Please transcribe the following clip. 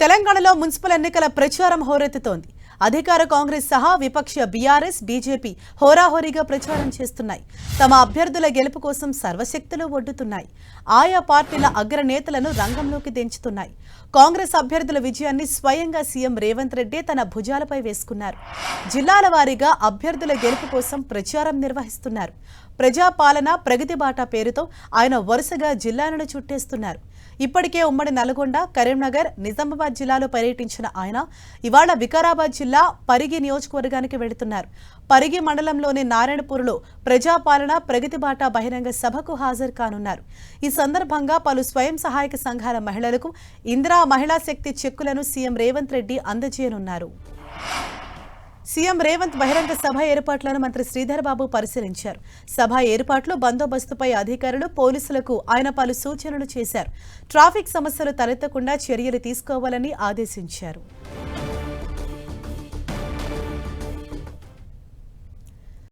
తెలంగాణలో మున్సిపల్ ఎన్నికల ప్రచారం హోరెత్తుతోంది. అధికార కాంగ్రెస్ సహా విపక్ష బీఆర్ఎస్, బీజేపీ హోరాహోరీగా ప్రచారం చేస్తున్నాయి. తమ అభ్యర్థుల గెలుపు కోసం సర్వశక్తులు ఒడ్డుతున్నాయి. ఆయా పార్టీల అగ్రనేతలను రంగంలోకి దించుతున్నాయి. కాంగ్రెస్ అభ్యర్థుల విజయాన్ని స్వయంగా సీఎం రేవంత్ రెడ్డి తన భుజాలపై వేసుకున్నారు. జిల్లాల వారీగా అభ్యర్థుల గెలుపు కోసం ప్రచారం నిర్వహిస్తున్నారు. ప్రజాపాలన ప్రగతి బాట పేరుతో ఆయన వరుసగా జిల్లాలను చుట్టేస్తున్నారు. ఇప్పటికే ఉమ్మడి నల్గొండ, కరీంనగర్, నిజామాబాద్ జిల్లాలో పర్యటించిన ఆయన ఇవాళ వికారాబాద్ జిల్లా పరిగి నియోజకవర్గానికి వెళుతున్నారు. పరిగి మండలంలోని నారాయణపూర్లో ప్రజాపాలన ప్రగతి బాట బహిరంగ సభకు హాజరు కానున్నారు. ఈ సందర్భంగా పలు స్వయం సహాయక సంఘాల మహిళలకు ఇందిరా మహిళా శక్తి చెక్కులను సీఎం రేవంత్ రెడ్డి అందజేయనున్నారు. సీఎం రేవంత్ బహిరంగ సభ ఏర్పాట్లను మంత్రి శ్రీధర్ బాబు పరిశీలించారు. సభ ఏర్పాట్లు, బందోబస్తుపై అధికారులు, పోలీసులకు ఆయన పలు సూచనలు చేశారు. ట్రాఫిక్ సమస్యలు తలెత్తకుండా చర్యలు తీసుకోవాలని ఆదేశించారు.